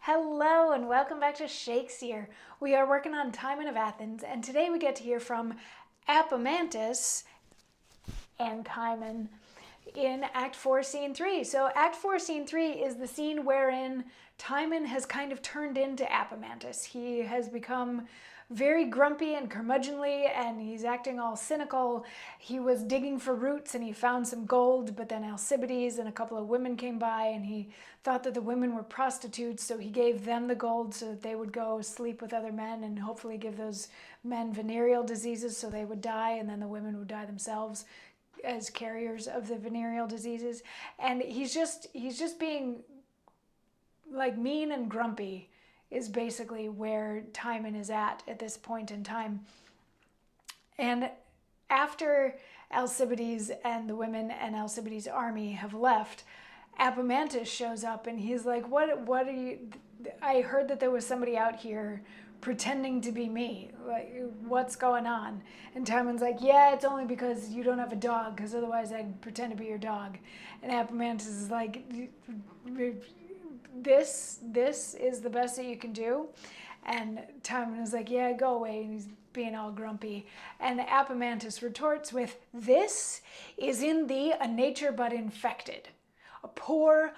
Hello and welcome back to Shakesyear. We are working on Timon of Athens, and today we get to hear from Apemantus and Timon in Act 4, Scene 3. So Act 4, Scene 3 is the scene wherein Timon has kind of turned into Apemantus. He has become very grumpy and curmudgeonly, and he's acting all cynical. He was digging for roots and he found some gold, but then Alcibiades and a couple of women came by and he thought that the women were prostitutes, so he gave them the gold so that they would go sleep with other men and hopefully give those men venereal diseases so they would die, and then the women would die themselves as carriers of the venereal diseases. And he's just being like mean and grumpy is basically where Timon is at this point in time. And after Alcibiades and the women and Alcibiades' army have left, Apemantus shows up and he's like, what are you, I heard that there was somebody out here pretending to be me. Like, what's going on? And Timon's like, yeah, it's only because you don't have a dog, because otherwise I'd pretend to be your dog. And Apemantus is like, this is the best that you can do? And Timon is like, yeah, go away. And he's being all grumpy. And Apemantus retorts with, this is in thee a nature but infected, a poor,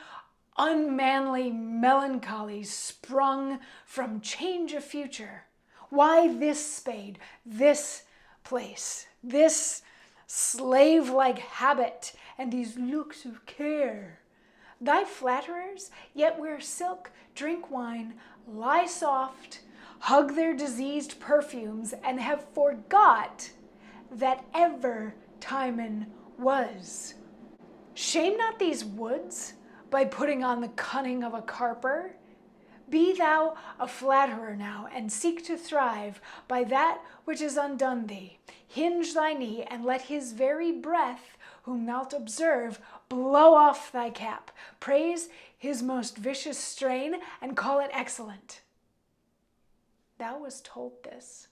unmanly melancholy sprung from change of future. Why this spade, this place, this slave-like habit, and these looks of care? Thy flatterers yet wear silk, drink wine, lie soft, hug their diseased perfumes, and have forgot that ever Timon was. Shame not these woods by putting on the cunning of a carper. Be thou a flatterer now, and seek to thrive by that which is undone thee. Hinge thy knee, and let his very breath, whom thou'lt observe, blow off thy cap. Praise his most vicious strain, and call it excellent. Thou wast told this.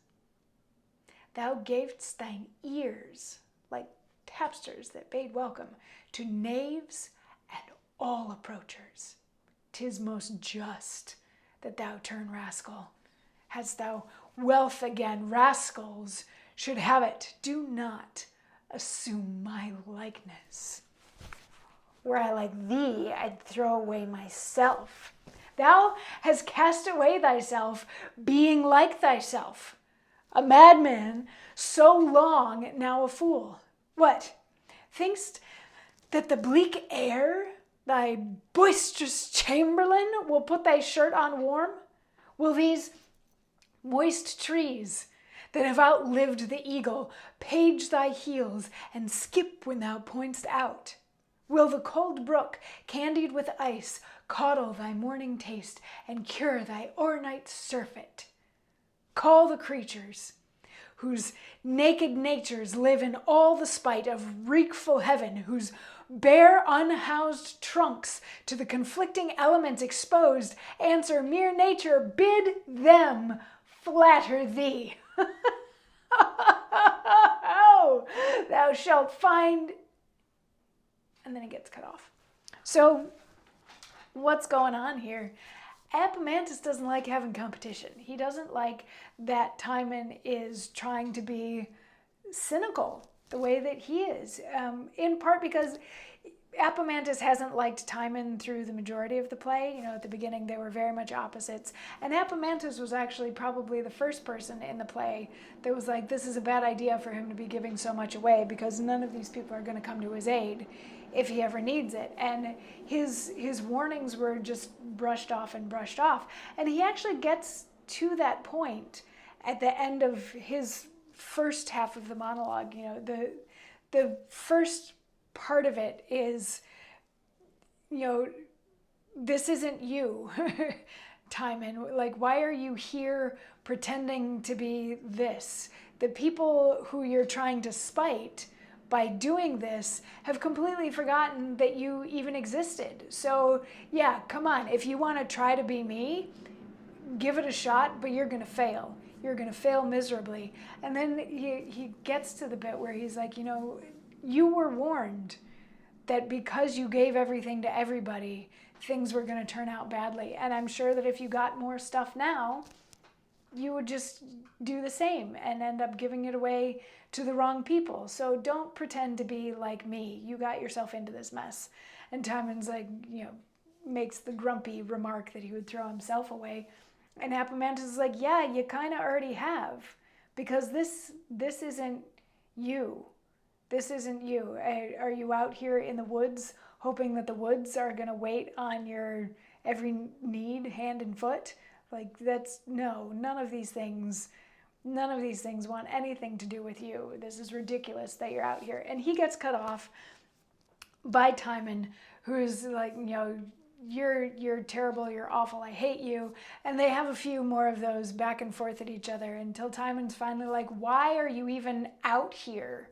Thou gavest thine ears, like tapsters that bade welcome, to knaves and all approachers. 'Tis most just that thou turn rascal. Hadst thou wealth again, rascals should have it. Do not assume my likeness. Were I like thee, I'd throw away myself. Thou hast cast away thyself, being like thyself. A madman, so long now a fool. What, think'st that the bleak air, thy boisterous chamberlain, will put thy shirt on warm? Will these moist trees that have outlived the eagle page thy heels and skip when thou point'st out? Will the cold brook, candied with ice, coddle thy morning taste and cure thy o'ernight surfeit? Call the creatures, whose naked natures live in all the spite of wreakful heaven, whose bare unhoused trunks to the conflicting elements exposed answer mere nature, bid them flatter thee. Oh, thou shalt find, and then it gets cut off. So what's going on here? Apemantus doesn't like having competition. He doesn't like that Timon is trying to be cynical the way that he is, in part because Apemantus hasn't liked Timon through the majority of the play. You know, at the beginning they were very much opposites, and Apemantus was actually probably the first person in the play that was like, this is a bad idea for him to be giving so much away, because none of these people are going to come to his aid if he ever needs it. And his warnings were just brushed off, and he actually gets to that point at the end of his first half of the monologue. You know, the first part of it is, you know, this isn't you, Timon. Like, why are you here pretending to be this? The people who you're trying to spite by doing this have completely forgotten that you even existed. So yeah, come on, if you want to try to be me, give it a shot, but you're gonna fail. You're gonna fail miserably. And then he gets to the bit where he's like, you know, you were warned that because you gave everything to everybody, things were going to turn out badly. And I'm sure that if you got more stuff now, you would just do the same and end up giving it away to the wrong people. So don't pretend to be like me. You got yourself into this mess. And Timon's like, makes the grumpy remark that he would throw himself away. And Apemantus is like, yeah, you kind of already have, because this isn't you. This isn't you. Are you out here in the woods hoping that the woods are going to wait on your every need, hand and foot? Like, none of these things want anything to do with you. This is ridiculous that you're out here. And he gets cut off by Timon, who's like, you're terrible, you're awful, I hate you. And they have a few more of those back and forth at each other until Timon's finally like, why are you even out here?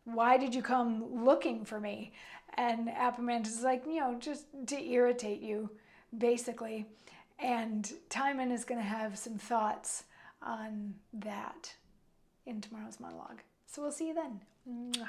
Why did you come looking for me? And Apemantus is like, just to irritate you, basically. And Timon is going to have some thoughts on that in tomorrow's monologue. So we'll see you then. Mwah.